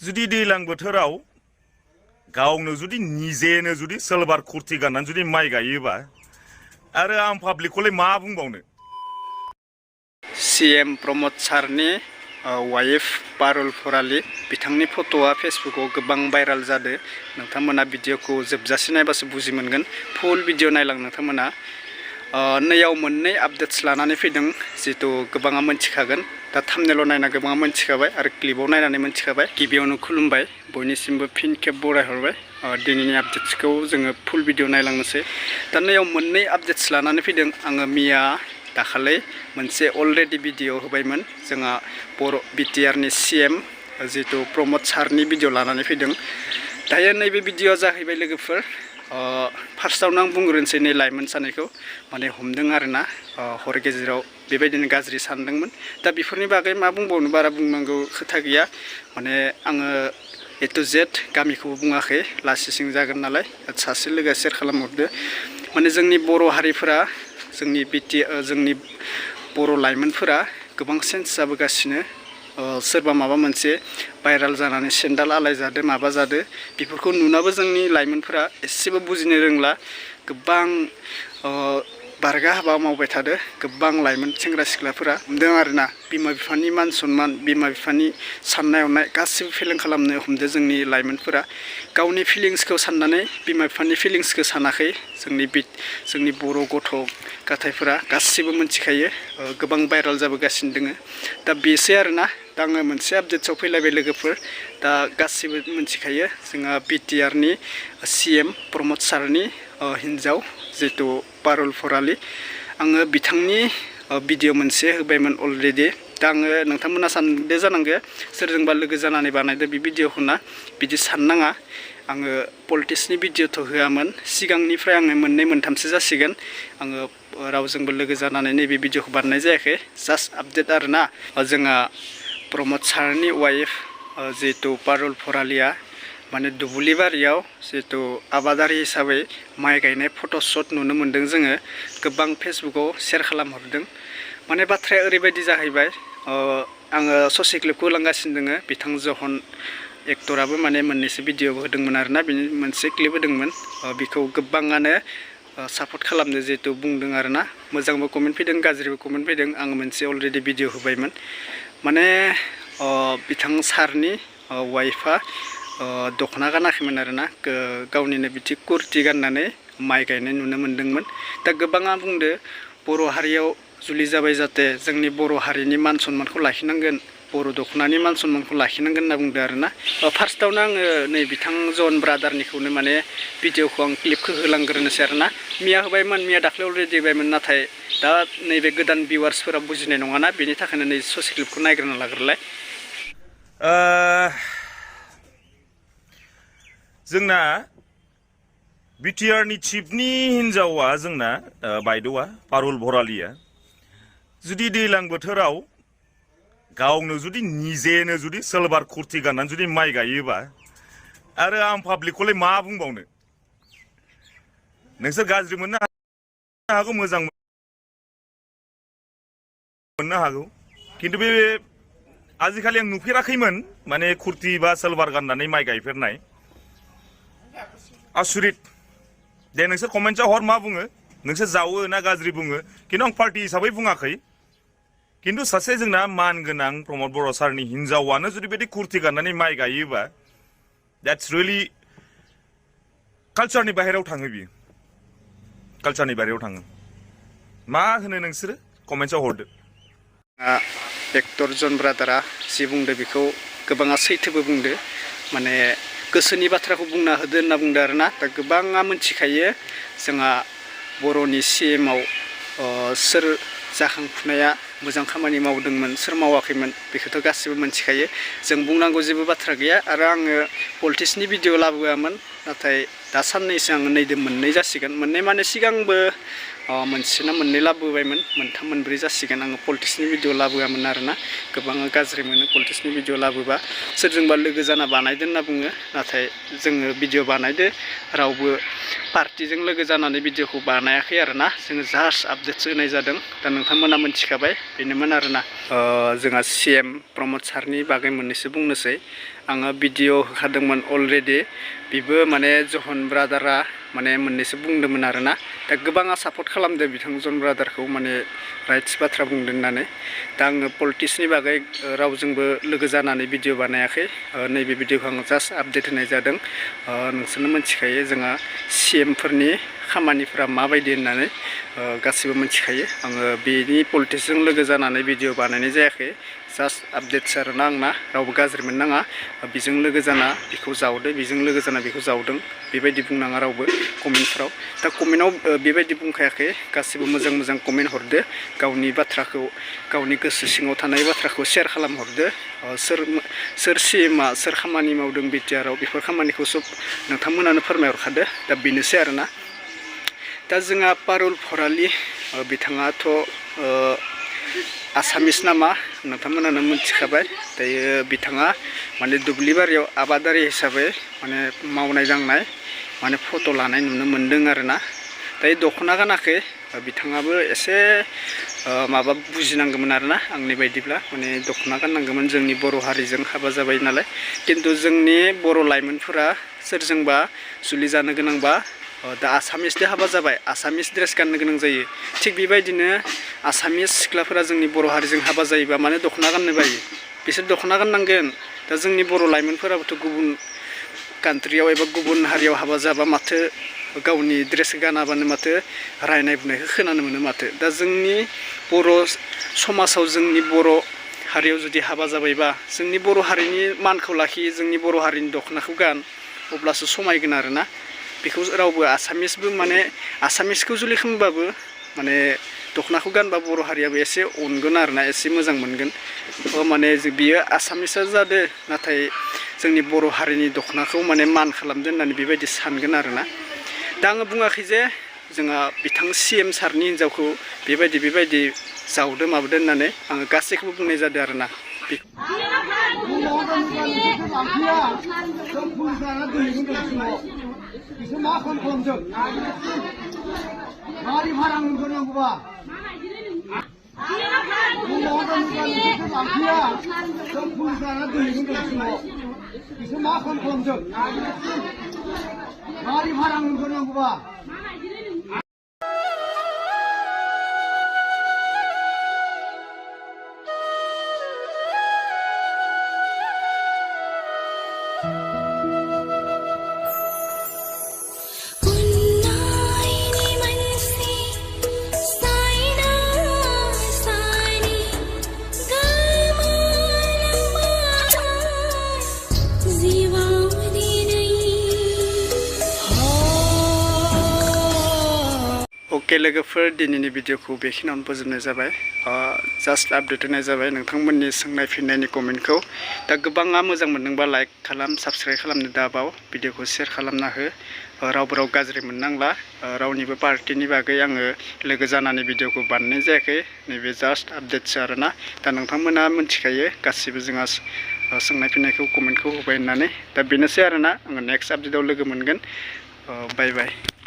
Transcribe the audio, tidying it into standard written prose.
जुदि दैलां बोथोराव गावनो जुदि निजेनो जुदि सलवार कुर्ति गाननानै जुदि माइ गायोबा आरो आं पाब्लिकखौलाय मा बुंबावनो। सीएम प्रमोद सारनि वाइफ पारुल भराली बिथांनि फट'आ फेसबुकाव गोबां भाइराल जादों। नोंथांमोना भिडिअखौ जोबजासे नायबासो बुजि मोनगोन। फुल भिडिअ नायलां नोंथांमोना। नैयाव मोननै आपडेट्स लानानै फैदों जितु गोबाङा मोनथिखागोन। दा थाम्बनेलाव नायना गोबाङा मोनथिखाबाय आरो क्लिपाव नायनानै मोनथिखाबाय। गिबियावनो खुलुमबाय, बयनिसिमबो फिन खेब बरायहरबाय। दिनैनि आपडेट्सखौ जोङो फुल भिडिअ नायलांनोसै। दा नैयाव मोननै आपडेट्स लानानै फैदों। आङो मिया दाखालै मोनसे अलरेडि भिडिअ होबायमोन जोंहा बर' बिटिआरनि सीएम जितु प्रमोद सारनि भिडिअ लानानै फैदों। दायो नैबे भिडिअआ जाहैबाय लोगोफोर। फार्स्टआवनो आं बुंग्रोनोसै नै लाइमोन सानैखौ माने हमदों आरोना हर गेजेराव बेबायदिनो गाज्रि सानदोंमोन। दा बेफोरनि बागै मा बुंबावनो, बारा बुंनांगौ खोथा गैया। माने आङो ए टु जेड गामिखौबो बुङाखै, लासिसिं जागोन नालाय सासे लोगोआ शेयार खालामहरदो। माने जोंनि बर' हारिफोरा जोंनि बर' लाइमोनफोरा गोबां चेन्ज जाबोगासिनो। सोरबा माबा मोनसे भाइराल जानानै सेन्डाल आलाय जादो माबा जादो, बेफोरखौ नुनाबो जोंनि लाइमोनफोरा एसेबो बुजिनो रोंला। गोबां बारगा हाबा मावबाय थादो गोबां लाइमोन सेंग्रा सिख्लाफोरा। हमदों आरोना बिमा बिफानि मान सन्मान, बिमा बिफानि साननाय हनाय गासिबो फेलें खालामनो हमदो जोंनि लाइमोनफोरा। गावनि फिलिंसखौ साननानै बिमा बिफानि फिलिंसखौ सानाखै। जोंनि बर' गथ' गथायफोरा गासिबो मोनथिखायो, गोबां भाइराल जाबोगासिनो दोङो। दा बेसो आरोना। दा आङो मोनसे आपडेट्सआव फैलायबाय लोगोफोर। दा गासिबो मोनथिखायो जोंहा बिटिआरनि सीएम प्रमोद सारनि हिन्जाव जितु पारुल भराली। आङो बिथांनि भिडिअ मोनसे होबायमोन अलरेडि। दा आङो नोंथांमोना सानदो जानांगो सोरजोंबा लोगो जानानै बानायदो बे भिडिअखौ ना, बिदि साननाङा। आङो पलिटिक्सनि भिडिअथ' होआमोन, सिगांनिफ्राय आङो मोननै मोनथामसो जासिगोन आङो रावजोंबो लोगो जानानै नैबे भिडिअखौ बानायनाय जायाखै। जास्ट आपडेट आरोना। जोंहा प्रमोद सारनि वाइफ जितु पारुल भरालीया माने दुब्लि बारियाव जितु आबादारि हिसाबै माइ गायनाय फट'शट नुनो मोन्दों जोङो। गोबां फेसबुकाव शेयार खालामहरदों। माने बाथ्राया ओरैबायदि जाहैबाय, आङो ससे क्लिपखौ होलांगासिनो दोङो। बिथां जहन एक्टराबो माने मोननैसो भिडिअ होदोंमोन आरोना, बिनि मोनसे क्लिप होदोंमोन। बेखौ गोबाङानो सापर्ट खालामदो जिहेतु बुंदों आरोना। मोजांबो कमेन्ट फैदों, गाज्रिबो कमेन्ट फैदों। आङो मोनसे अलरेडि भिडिअ होबायमोन। माने बिथां सारनि वाइफआ दख'ना गानाखैमोन आरोना, गावनिनो बिदि कुर्ति गाननानै माइ गायनाय नुनो मोन्दोंमोन। दा गोबाङा बुंदो बर' हारियाव जुलि जाबाय जाहाथे जोंनि बर' हारिनि मान सन्मानखौ लाखिनांगोन, बर' दख'नानि मान सन्मानखौ लाखिनांगोन होनना बुंदो आरोना। फार्स्टआवनो आङो नै बिथां जन ब्रादारनिखौनो माने भिडिअखौ आं क्लिपखौ होलांग्रोनोसै आरोना। मिया होबायमोन, मिया दाख्लै अलरेडि होबायमोन, नाथाय दा नैबे गोदान भिउवार्सफोरा बुजिनाय नङाना, बेनि थाखायनो नै ससे क्लिपखौ नायग्रोना लाग्रोलाय। जोंना बिटिआरनि चिफनि हिन्जावा जोंना बायद'आ पारुल भरालीया जुदि दैलां बोथोराव गावनो जुदि निजेनो जुदि सलवार कुर्ति गाननानै जुदि माइ गायोबा आरो आं पाब्लिकखौलाय मा बुंबावनो। नोंसोर गाज्रि मोननो हागौ, मोजां मोननो हागौ, खिन्थु बे आजिखालि आं नुफेराखैमोन माने कुर्ति बा सलवार गाननानै माइ गायफेरनाय। आसुरित। दे नोंसोर कमेन्टआव हर मा बुङो, नोंसोर जावो ना गाज्रि बुङो, खिन्थु आं पार्टि हिसाबै बुङाखै। खिन्थु सासे जोंना मान गोनां प्रमोद बर' सारनि हिन्जावानो जुदि बिदि कुर्ति गाननानै माइ गायोबा द्याट्स रियेलि कालचारनि बाहेरायाव थाङो, बियो कालचारनि बाहेरायाव थाङो। मा होनो नोंसोरो कमेन्टआव हरदो। एक्टर जन ब्रादारा जि बुंदो बेखौ गोबाङा सैथोबो बुंदो, माने गोसोनि बाथ्राखौ बुंना होदो होनना बुंदो आरोना। दा गोबाङा मोनथिखायो जोंहा बर'नि सीएमआव सोर जाखांफुनाया मोजां खामानि मावदोंमोन, सोर मावाखैमोन, बेखौथ' गासिबो मोनथिखायो। जों बुंनांगौ जेबो बाथ्रा गैया। आरो आङो पलिटिक्सनि भिडिअ लाबोआमोन, नाथाय दा साननैसो आङो नैदो मोननै जासिगोन मोननै माने सिगांबो मोनसेना मोननै लाबोबायमोन मोनथाम मोनब्रै जासिगोन आङो पलिटिक्सनि भिडिअ लाबोआमोन आरोना गोबां गाज्रि मोनो पलिटिक्सनि भिडिअ लाबोबा सोरजोंबा लोगो जाना बानायदो होनना बुङो नाथाय जोङो भिडिअ बानायदो रावबो पार्टिजों लोगो जानानै भिडिअखौ बानायाखै आरोना जोङो जास्ट आपडेटसो होनाय जादों दा नोंथांमोना मोनथिखाबाय बेनोमोन आरोना जोंहा CM प्रमद सारनि बागै मोननैसो बुंनोसै आङो भिडिअ होखादोंमोन अलरेडि बेबो माने जहन ब्रादारा माने मोननैसो बुंदोंमोन आरोना दा गोबाङा सापर्ट खालामदों बिथां जन ब्रादारखौ माने राइट्स बाथ्रा बुंदों होननानै दा आङो पलिटिक्सनि बागै रावजोंबो लोगो जानानै भिडिअ बानायाखै नैबे भिडिअखौ आं जास्ट आपडेट होनाय जादों नोंसोरनो मोनथिखायो जोंहा CM फोरनि खामानिफोरा माबायदि होननानै गासिबो मोनथिखायो आङो बेनि पलिटिक्सजों लोगो जानानै भिडिअ बानायनाय जायाखै जास्ट आपडेट्स आरोना आंना रावबो गाज्रि मोननाङा बेजों लोगो जाना बेखौ जावदो बेजों लोगो जाना बेखौ जावदों बेबायदि बुंनाङा रावबो कमेन्टफ्राव दा कमेन्टआव बेबायदि बुंखायाखै गासिबो मोजां मोजां कमेन्ट हरदो गावनि बाथ्राखौ गावनि गोसो सिङाव थानाय बाथ्राखौ शेयार खालामहरदो सोर CMआ सोर खामानि मावदों बिटिआरआव बेफोर खामानिखौ सब नोंथांमोनानो फोरमायहरखादो दा बेनोसै आरोना दा जोंहा पारुल भराली बिथाङाथ' आसामिस नामा नोंथांमोनानो मोनथिखाबाय दायो बिथाङा माने दुब्लिबारियाव आबादारि हिसाबै माने मावनाय दांनाय माने फट' लानाय नुनो मोन्दों आरोना दायो दख'ना गानाखै बिथाङाबो एसे माबा बुजिनांगौमोन आरोना आंनि बायदिब्ला माने दख'ना गाननांगौमोन जोंनि बर' हारिजों हाबा जाबाय नालाय खिन्थु जोंनि बर' लाइमोनफोरा सोरजोंबा जुलि जानो गोनांबा दा आसामिसदो हाबा जाबाय आसामिस ड्रेस गाननो गोनां जायो थिग बेबायदिनो आसामिस सिख्लाफोरा जोंनि बर' हारिजों हाबा जायोबा माने दख'ना गाननो बायो बिसोर दख'ना गाननांगोन दा जोंनि बर' लाइमोनफोराबोथ' गुबुन कान्ट्रियाव एबा गुबुन हारियाव हाबा जाबा माथो गावनि ड्रेस गानाबानो माथो रायनाय बुनायखौ खोनानो मोनो माथो दा जोंनि बर' समाजाव जोंनि बर' हारियाव जुदि हाबा जाबायबा जोंनि बर' हारिनि मानखौ लाखि जोंनि बर' हारिनि दख'नाखौ गान अब्लासो समायगोन आरोना बेखौ रावबो आसामिसबो माने आसामिसखौ जुलि खालामबाबो माने दख'नाखौ गानबा बर' हारियाबो एसे अनगोन आरोना एसे मोजां मोनगोन माने बियो आसामिसआ जादो नाथाय जोंनि बर' हारिनि दख'नाखौ माने मान खालामदो होननानै बेबायदि सानगोन आरोना दा आङो बुङाखै जे जोंहा बिथां CM सारनि हिन्जावखौ बेबायदि जावदो माबदो होननानै आङो गासैखौबो बुंनाय जादों आरोना बिसोर मा खालामदों गारि भारा मोनग्रोनांगौबा बिसोर मा खालामदों गारि भारा मोनग्रोनांगौबा अके लोगोफोर दिनैनि भिडिअखौ बेखिनियावनो फोजोबनाय जाबाय जास्ट आपडेट होनाय जाबाय नोंथांमोननि सोंनाय फिननायनि कमेन्टखौ दा गोबाङा मोजां मोनदोंबा लाइक खालाम साबस्क्राइब खालामनो दाबाव भिडिअखौ शेयार खालामना हो रावबो गाज्रि मोननांला रावनिबो पार्टिनि बागै आङो लोगो जानानै भिडिअखौ बानायनाय जायाखै नैबे जास्ट आपडेटसो आरोना दा नोंथांमोना मोनथिखायो गासिबो जोंहा सोंनाय फिननायखौ कमेन्टखौ होबाय होननानै दा बेनोसै आरोना आङो नेक्स्ट आपडेटआव लोगो मोनगोन बाय बाय